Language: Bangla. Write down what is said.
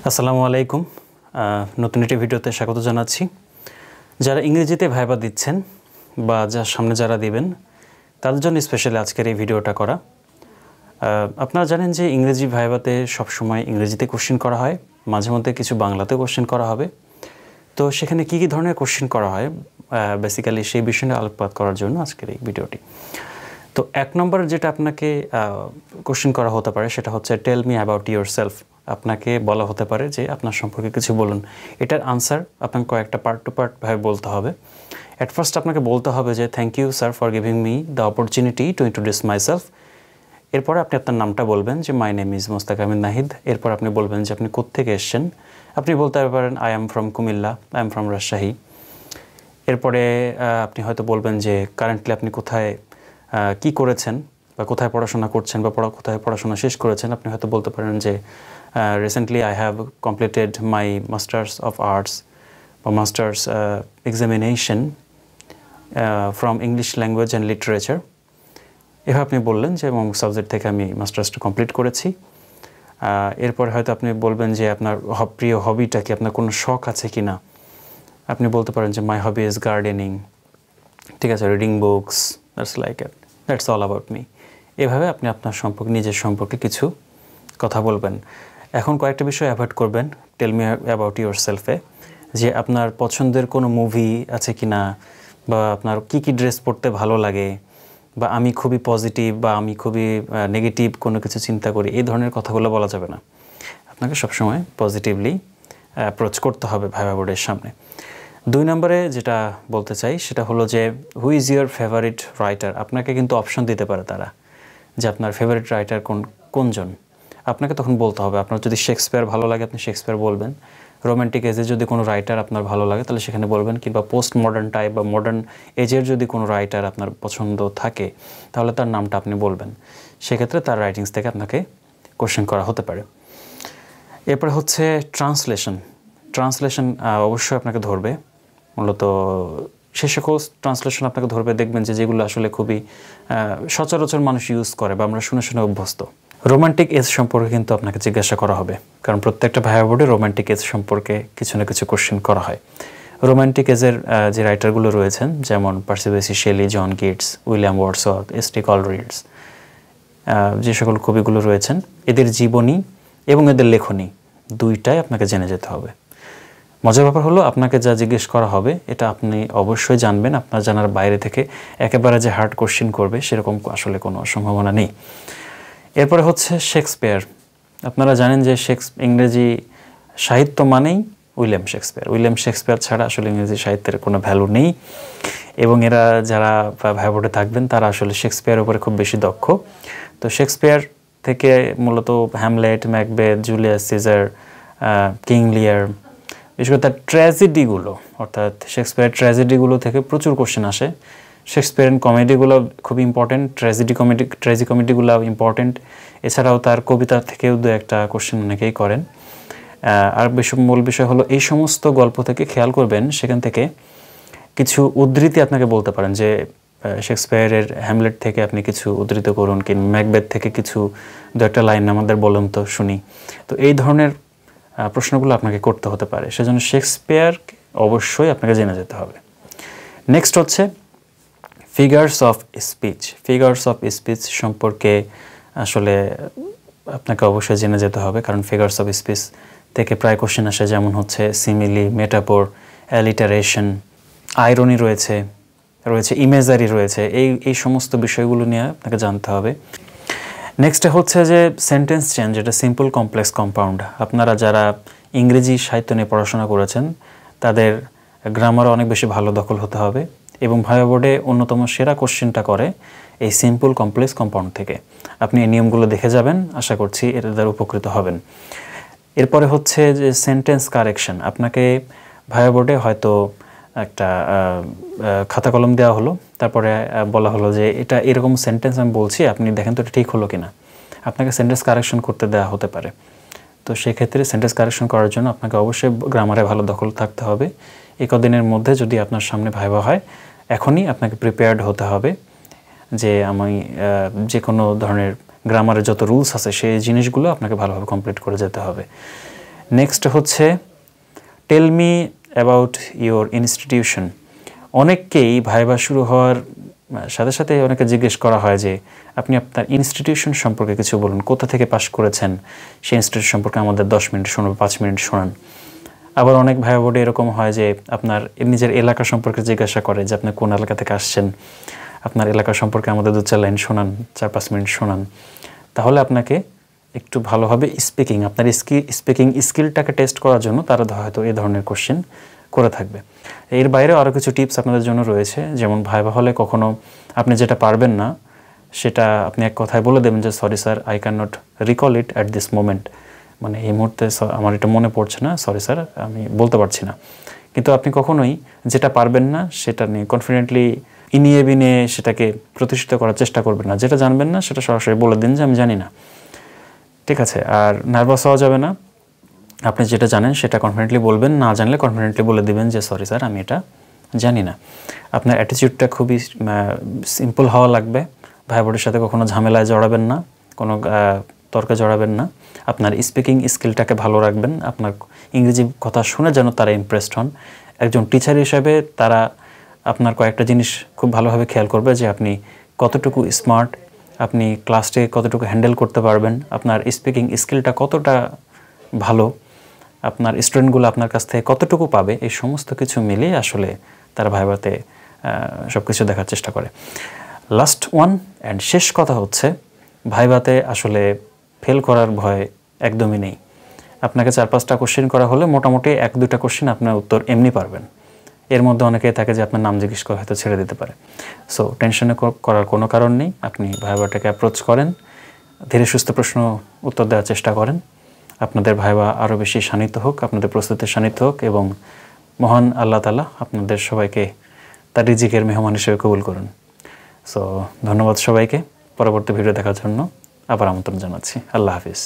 আসসালামু আলাইকুম। নতুন একটি ভিডিওতে স্বাগত জানাচ্ছি। যারা ইংরেজিতে ভাইবা দিচ্ছেন বা যার সামনে যারা দিবেন তাদের জন্য স্পেশালি আজকের এই ভিডিওটা করা। আপনারা জানেন যে ইংরেজি ভাইবাতে সবসময় ইংরেজিতে কোশ্চেন করা হয়, মাঝে মধ্যে কিছু বাংলাতেও কোশ্চেন করা হবে। তো সেখানে কী কী ধরনের কোশ্চেন করা হয় বেসিক্যালি সেই বিষয়ে আলোকপাত করার জন্য আজকের এই ভিডিওটি। তো এক নম্বর যেটা আপনাকে কোশ্চেন করা হতে পারে সেটা হচ্ছে tell me about yourself. আপনাকে বলা হতে পারে যে আপনার সম্পর্কে কিছু বলুন। এটার আনসার আপনাকে কয়েকটা পার্ট টু পার্ট ভাবে বলতে হবে। অ্যাট ফার্স্ট আপনাকে বলতে হবে যে thank you sir for giving me the opportunity to introduce myself. এরপরে আপনি আপনার নামটা বলবেন যে my name is Mostak Ahmed Nahid. এরপর আপনি বলবেন যে আপনি কোত্থেকে এসছেন। আপনি বলতে পারেন I am from Comilla, I am from Rajshahi. এরপরে আপনি হয়তো বলবেন যে কারেন্টলি আপনি কোথায় কি করেছেন বা কোথায় পড়াশোনা করছেন বা কোথায় পড়াশোনা শেষ করেছেন। আপনি হয়তো বলতে পারেন যে recently I have completed my masters of arts বা masters examination from English language and literature. এভাবে আপনি বললেন যে অমুক সাবজেক্ট থেকে আমি মাস্টার্সটা কমপ্লিট করেছি। এরপর হয়তো আপনি বলবেন যে আপনার প্রিয় হবিটা কি, আপনার কোনো শখ আছে কি না। আপনি বলতে পারেন যে মাই হবি ইজ গার্ডেনিং, ঠিক আছে, reading books, that's all about me. এভাবে আপনি আপনার নিজের সম্পর্কে কিছু কথা বলবেন। এখন কয়েকটা বিষয় অ্যাভয়েড করবেন টেল মি অ্যাবাউট ইউর সেলফে, যে আপনার পছন্দের কোনো মুভি আছে কি না, বা আপনার কী কী ড্রেস পরতে ভালো লাগে, বা আমি খুবই পজিটিভ বা আমি খুবই নেগেটিভ কোনো কিছু চিন্তা করি, এই ধরনের কথাগুলো বলা যাবে না। আপনাকে সবসময় পজিটিভলি অ্যাপ্রোচ করতে হবে ভাইবা বোর্ডের সামনে। 2 নম্বরে যেটা বলতে চাই সেটা হলো যে who is your favourite writer. আপনাকে কিন্তু অপশন দিতে পারে তারা যে আপনার ফেভারিট রাইটার কোনজন। আপনাকে তখন বলতে হবে, আপনার যদি শেক্সপিয়ার ভালো লাগে আপনি শেক্সপিয়ার বলবেন। রোম্যান্টিক এজে যদি কোনো রাইটার আপনার ভালো লাগে তাহলে সেখানে বলবেন, কিংবা পোস্ট মডার্ন টাইপ বা মডার্ন এজের যদি কোনো রাইটার আপনার পছন্দ থাকে তাহলে তার নামটা আপনি বলবেন। সেক্ষেত্রে তার রাইটিংস থেকে আপনাকে কোশ্চেন করা হতে পারে। এরপরে হচ্ছে ট্রান্সলেশন অবশ্যই আপনাকে ধরবে। মূলত সে সকল ট্রান্সলেশন আপনাকে ধরবে, দেখবেন যে যেগুলো আসলে খুবই সচরাচর মানুষ ইউজ করে বা আমরা শুনে শুনে অভ্যস্ত। রোমান্টিক এজ সম্পর্কে কিন্তু আপনাকে জিজ্ঞাসা করা হবে, কারণ প্রত্যেকটা ভাইবা বোর্ডে রোমান্টিক এজ সম্পর্কে কিছু না কিছু কোশ্চেন করা হয়। রোমান্টিক এজের যে রাইটারগুলো রয়েছেন যেমন Percy Bysshe Shelley, John Keats, William Wordsworth, S T. Coleridge, যে সকল কবিগুলো রয়েছেন এদের জীবনী এবং এদের লেখনী দুইটাই আপনাকে জেনে যেতে হবে। মজার ব্যাপার হলো আপনাকে যা জিজ্ঞেস করা হবে এটা আপনি অবশ্যই জানবেন। আপনার জানার বাইরে থেকে একেবারে যে হার্ড কোশ্চেন করবে সেরকম আসলে কোনো সম্ভাবনা নেই। এরপরে হচ্ছে শেক্সপিয়ার। আপনারা জানেন যে ইংরেজি সাহিত্য মানেই উইলিয়াম শেক্সপিয়ার ছাড়া আসলে ইংরেজি সাহিত্যের কোনো ভ্যালু নেই। এবং এরা যারা ভাইবা বোর্ডে থাকবেন তারা আসলে শেক্সপিয়ারের উপরে খুব বেশি দক্ষ। তো শেক্সপিয়ার থেকে মূলত Hamlet, Macbeth, Julius Caesar, King Lear, বিশেষ করে তার ট্র্যাজেডিগুলো, অর্থাৎ শেক্সপিয়ারের ট্র্যাজেডিগুলো থেকে প্রচুর কোশ্চেন আসে। শেক্সপিয়ারের কমেডিগুলো খুব ইম্পর্টেন্ট, ট্র্যাজি কমেডিগুলো ইম্পর্টেন্ট। এছাড়াও তার কবিতা থেকেও 2-1টা কোশ্চেন অনেকেই করেন। আর মূল বিষয় হলো এই সমস্ত গল্প থেকে খেয়াল করবেন সেখান থেকে কিছু উদ্ধৃতি আপনাকে বলতে পারেন, যে শেক্সপিয়ারের হ্যামলেট থেকে আপনি কিছু উদ্ধৃত করুন, কিংবা ম্যাকবেথ থেকে কিছু 2-1টা লাইন আমাদের বলুন তো শুনি। তো এই ধরনের প্রশ্নগুলো আপনাকে করতে হতে পারে, সেজন্য শেক্সপিয়ার অবশ্যই আপনাকে জেনে যেতে হবে। নেক্সট হচ্ছে ফিগার্স অফ স্পিচ সম্পর্কে আসলে আপনাকে অবশ্যই জেনে যেতে হবে, কারণ ফিগার্স অফ স্পিচ থেকে প্রায় কোশ্চেন আসে, যেমন হচ্ছে সিমিলি, মেটাফোর, অ্যালিটারেশন, আইরনি রয়েছে ইমেজারি রয়েছে। এই সমস্ত বিষয়গুলো নিয়ে আপনাকে জানতে হবে। নেক্সটে হচ্ছে যে সেন্টেন্স চেঞ্জ, যেটা সিম্পল, কমপ্লেক্স, কম্পাউন্ড। আপনারা যারা ইংরেজি সাহিত্য নিয়ে পড়াশোনা করেছেন তাদের গ্রামারও অনেক বেশি ভালো দখল হতে হবে। এবং ভাইবা বোর্ডে অন্যতম সেরা কোশ্চেনটা করে এই সিম্পল, কমপ্লেক্স, কম্পাউন্ড থেকে। আপনি এই নিয়মগুলো দেখে যাবেন, আশা করছি এর দ্বারা উপকৃত হবেন। এরপরে হচ্ছে যে সেন্টেন্স কারেকশন। আপনাকে ভাইবা বোর্ডে হয়তো একটা খাতা কলম দেওয়া হলো, তারপরে বলা হলো যে এটা এরকম সেন্টেন্স আমি বলছি, আপনি দেখেন তো এটা ঠিক হলো কিনা। আপনাকে সেন্টেন্স কারেকশন করতে দেওয়া হতে পারে। তো সেক্ষেত্রে সেন্টেন্স কারেকশন করার জন্য আপনাকে অবশ্যই গ্রামারে ভালো দখল থাকতে হবে। এই কদিনের মধ্যে যদি আপনার সামনে ভাইবা হয়, এখনই আপনাকে প্রিপেয়ার্ড হতে হবে যে আমি যে কোনো ধরনের গ্রামারের যত রুলস আছে সেই জিনিসগুলো আপনাকে ভালোভাবে কমপ্লিট করে যেতে হবে। নেক্সট হচ্ছে tell me about your institution. অনেককেই ভাইবা শুরু হওয়ার সাথে সাথে অনেকে জিজ্ঞেস করা হয় যে আপনি আপনার ইনস্টিটিউশন সম্পর্কে কিছু বলুন, কোথা থেকে পাশ করেছেন সেই ইনস্টিটিউশন সম্পর্কে আমাদের 10 মিনিট শোনান, 5 মিনিট শোনান। আবার অনেক ভাইবা বোর্ডে এরকম হয় যে আপনার নিজের এলাকা সম্পর্কে জিজ্ঞাসা করে যে আপনি কোন এলাকা থেকে আসছেন, আপনার এলাকা সম্পর্কে আমাদের 2-4 লাইন শোনান, 4-5 মিনিট শোনান। তাহলে আপনাকে একটু ভালোভাবে আপনার স্পিকিং স্কিলটাকে টেস্ট করার জন্য তারা হয়তো এই ধরনের কোশ্চেন করে থাকবে। এর বাইরেও আরও কিছু টিপস আপনাদের জন্য রয়েছে, যেমন ভাইবা হলে কখনো আপনি যেটা পারবেন না সেটা আপনি এক কথায় বলে দেবেন যে sorry sir, I can not recall it at this moment, মানে এই মুহূর্তে আমার এটা মনে পড়ছে না, সরি স্যার আমি বলতে পারছি না। কিন্তু আপনি কখনোই যেটা পারবেন না সেটা নিয়ে কনফিডেন্টলি ইনিয়ে বিনিয়ে সেটাকে প্রতিষ্ঠিত করার চেষ্টা করবেন না। যেটা জানবেন না সেটা সরাসরি বলে দিন যে আমি জানি না, ঠিক আছে? আর নার্ভাস হওয়া যাবে না, আপনি যেটা জানেন সেটা কনফিডেন্টলি বলবেন, না জানলে কনফিডেন্টলি বলে দিবেন যে সরি স্যার আমি এটা জানি না। আপনার অ্যাটিটিউডটা খুবই সিম্পল হওয়া লাগবে, ভাই বোনের সাথে কখনো ঝামেলায় জড়াবেন না, কোনো তর্কে জড়াবেন না। আপনার স্পিকিং স্কিলটাকে ভালো রাখবেন, আপনার ইংরেজি কথা শুনে যেন তারা ইমপ্রেসড হন। একজন টিচার হিসেবে তারা আপনার কয়েকটা জিনিস খুব ভালোভাবে খেয়াল করবে যে আপনি কতটুকু স্মার্ট, আপনি ক্লাসে কতটুকু হ্যান্ডেল করতে পারবেন, আপনার স্পিকিং স্কিলটা কতটা ভালো, আপনার স্টুডেন্টগুলো আপনার কাছ থেকে কতটুকু পাবে, এই সমস্ত কিছু মিলিয়ে আসলে তারা ভাইভাতে সব কিছু দেখার চেষ্টা করে। লাস্ট ওয়ান অ্যান্ড শেষ কথা হচ্ছে, ভাইভাতে আসলে ফেল করার ভয় একদমই নেই। আপনাকে 4-5টা কোশ্চেন করা হলে মোটামুটি 1-2টা কোশ্চেন আপনার উত্তর এমনি পারবেন। এর মধ্যে অনেকেই থাকে যে আপনার নাম জিজ্ঞেস করে হয়তো ছেড়ে দিতে পারে। সো টেনশনে করার কোনো কারণ নেই, আপনি ভাইভাটাকে অ্যাপ্রোচ করেন, ধীরে সুস্থ প্রশ্ন উত্তর দেওয়ার চেষ্টা করেন। আপনাদের ভাইবা আরও বেশি শানিত হোক, আপনাদের প্রস্তুতির শানিত হোক, এবং মহান আল্লাহ তাআলা আপনাদের সবাইকে তার রিজিকের মেহমান হিসেবে কবুল করুন। সো ধন্যবাদ সবাইকে, পরবর্তী ভিডিও দেখার জন্য আবার আমন্ত্রণ জানাচ্ছি। আল্লাহ হাফিজ।